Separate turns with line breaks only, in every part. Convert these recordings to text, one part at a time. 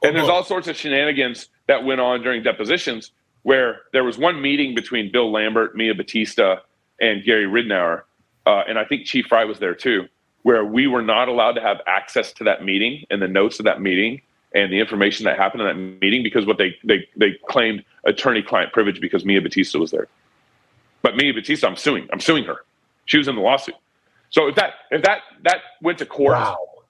And there's all sorts of shenanigans that went on during depositions where there was one meeting between Bill Lambert, Mia Batista, and Gary Ridnour, and I think Chief Fry was there too, where we were not allowed to have access to that meeting and the notes of that meeting and the information that happened in that meeting because what they claimed attorney-client privilege because Mia Batista was there. But Mia Batista, I'm suing her. She was in the lawsuit. So if that went to court,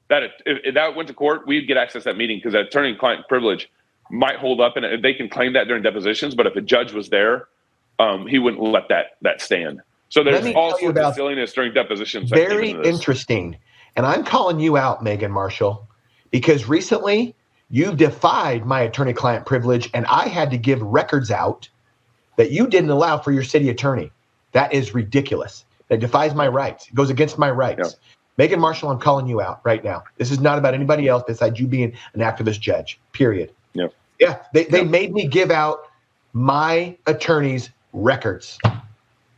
if that went to court, we'd get access to that meeting because that attorney-client privilege might hold up, and they can claim that during depositions. But if a judge was there, he wouldn't let that stand. So there's all sorts of silliness during depositions.
Very interesting. And I'm calling you out, Megan Marshall, because recently you defied my attorney-client privilege, and I had to give records out that you didn't allow for your city attorney. That is ridiculous. That defies my rights. It goes against my rights. Yeah. Megan Marshall, I'm calling you out right now. This is not about anybody else besides you being an activist judge, period.
Yeah.
Yeah, they made me give out my attorney's records.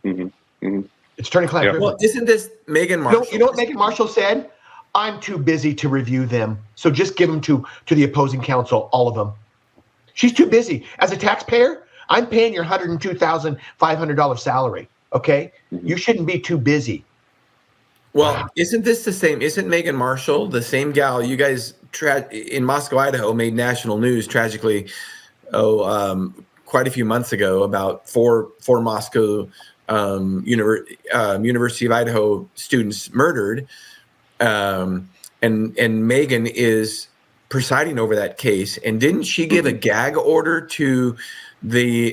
Mm-hmm. Mm-hmm.
It's attorney-client privilege.
Well, isn't this Megan Marshall?
You know what Megan Marshall said? I'm too busy to review them, so just give them to the opposing counsel, all of them. She's too busy. As a taxpayer, I'm paying your $102,500 salary, okay? Mm-hmm. You shouldn't be too busy.
Well, isn't this the same? Isn't Megan Marshall the same gal you guys in Moscow, Idaho, made national news tragically, quite a few months ago about four Moscow University of Idaho students murdered, and Megan is presiding over that case. And didn't she give a gag order to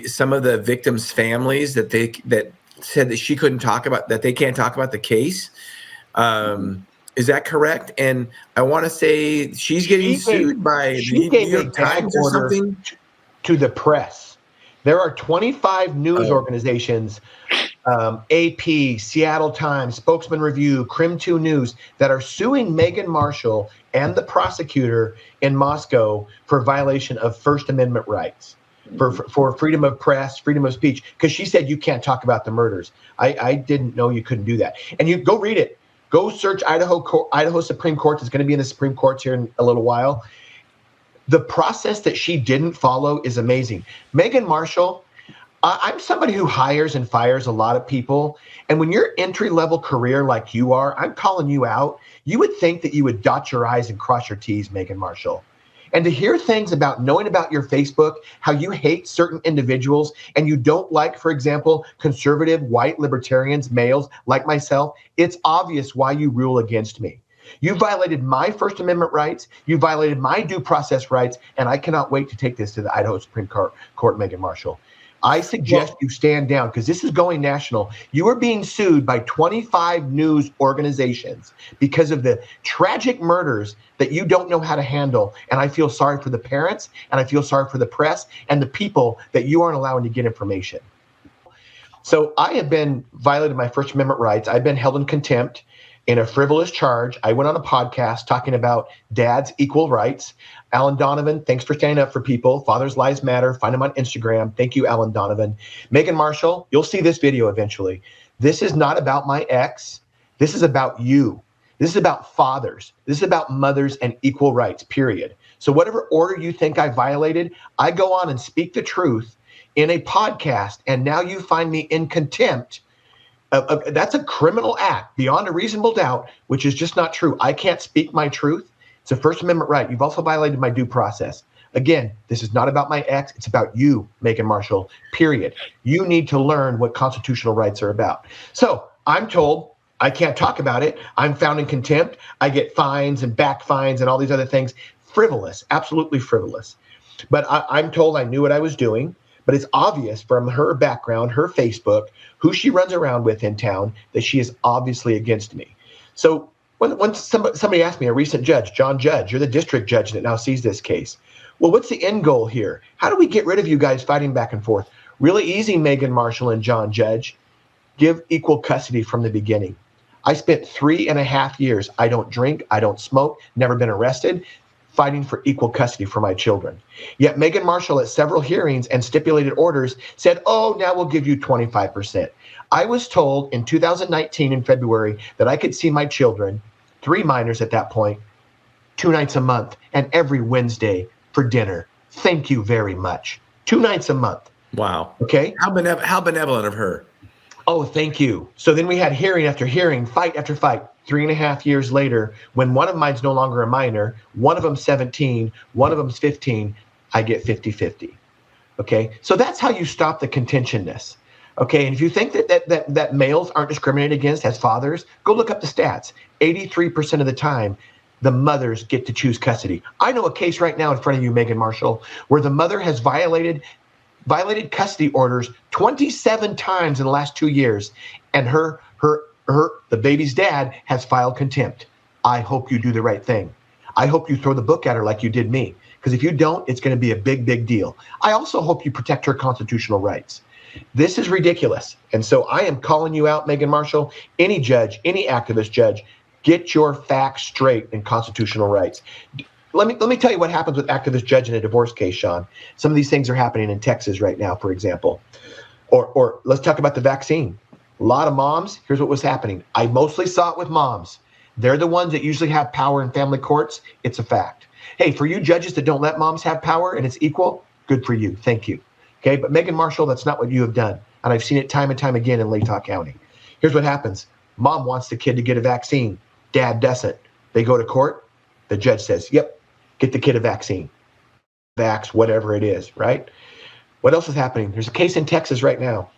some of the victims' families that said that she couldn't talk about, that they can't talk about the case? Is that correct? And I want to say she's getting sued by the New York Times or something.
To the press. There are 25 news organizations, AP, Seattle Times, Spokesman Review, Crim 2 News, that are suing Megan Marshall and the prosecutor in Moscow for violation of First Amendment rights, for freedom of press, freedom of speech, because she said you can't talk about the murders. I didn't know you couldn't do that. And you go read it. Go search Idaho Supreme Court. It's going to be in the Supreme Courts here in a little while. The process that she didn't follow is amazing. Megan Marshall, I'm somebody who hires and fires a lot of people. And when you're entry-level career like you are, I'm calling you out. You would think that you would dot your I's and cross your T's, Megan Marshall. And to hear things about knowing about your Facebook, how you hate certain individuals and you don't like, for example, conservative white libertarians, males like myself, it's obvious why you rule against me. You violated my First Amendment rights. You violated my due process rights. And I cannot wait to take this to the Idaho Supreme Court, Megan Marshall. I suggest you stand down because this is going national. You are being sued by 25 news organizations because of the tragic murders that you don't know how to handle. And I feel sorry for the parents, and I feel sorry for the press and the people that you aren't allowing to get information. So I have been violated my First Amendment rights. I've been held in contempt in a frivolous charge. I went on a podcast talking about dads' equal rights. Alan Donovan, thanks for standing up for people. Fathers' Lives Matter. Find him on Instagram. Thank you, Alan Donovan. Megan Marshall, you'll see this video eventually. This is not about my ex. This is about you. This is about fathers. This is about mothers and equal rights, period. So whatever order you think I violated, I go on and speak the truth in a podcast, and now you find me in contempt. That's a criminal act beyond a reasonable doubt, which is just not true. I can't speak my truth. It's a First Amendment right. You've also violated my due process. Again, this is not about my ex. It's about you, Megan Marshall, period. You need to learn what constitutional rights are about. So I'm told I can't talk about it. I'm found in contempt. I get fines and back fines and all these other things. Frivolous, absolutely frivolous. But I'm told I knew what I was doing. But it's obvious from her background, her Facebook, who she runs around with in town, that she is obviously against me. So when somebody asked me, a recent judge, John Judge, you're the district judge that now sees this case. Well, what's the end goal here? How do we get rid of you guys fighting back and forth? Really easy, Megan Marshall and John Judge. Give equal custody from the beginning. I spent 3.5 years. I don't drink. I don't smoke. Never been arrested. Fighting for equal custody for my children. Yet Megan Marshall at several hearings and stipulated orders said, oh, now we'll give you 25%. I was told in 2019 in February that I could see my children, 3 minors at that point, 2 nights a month and every Wednesday for dinner. Thank you very much. 2 nights a month.
Wow.
Okay.
How benevolent of her.
Oh, thank you. So then we had hearing after hearing, fight after fight. 3.5 years later, when one of mine's no longer a minor, one of them's 17, one of them's 15, I get 50-50. Okay. So that's how you stop the contentiousness. Okay. And if you think that males aren't discriminated against as fathers, go look up the stats. 83% of the time, the mothers get to choose custody. I know a case right now in front of you, Megan Marshall, where the mother has violated custody orders 27 times in the last 2 years, and the baby's dad has filed contempt. I hope you do the right thing. I hope you throw the book at her like you did me, because if you don't, it's going to be a big, big deal. I also hope you protect her constitutional rights. This is ridiculous. And so I am calling you out, Megan Marshall, any judge, any activist judge, get your facts straight in constitutional rights. Let me tell you what happens with activist judge in a divorce case, Shawn. Some of these things are happening in Texas right now, for example. Or let's talk about the vaccine. A lot of moms, here's what was happening. I mostly saw it with moms. They're the ones that usually have power in family courts. It's a fact. Hey, for you judges that don't let moms have power and it's equal, good for you. Thank you. Okay, but Megan Marshall, that's not what you have done. And I've seen it time and time again in Latah County. Here's what happens. Mom wants the kid to get a vaccine. Dad doesn't. They go to court. The judge says, yep, get the kid a vaccine. Vax, whatever it is, right? What else is happening? There's a case in Texas right now.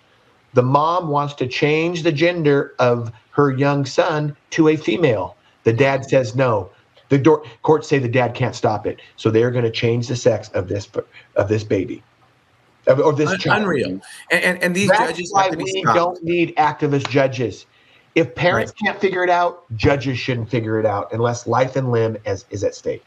The mom wants to change the gender of her young son to a female. The dad says no. The courts say the dad can't stop it. So they're going to change the sex of this baby. Or this child.
Unreal. And these
That's
judges
why
have to be
we
stopped.
don't need activist judges. If parents can't figure it out, judges shouldn't figure it out unless life and limb is at stake.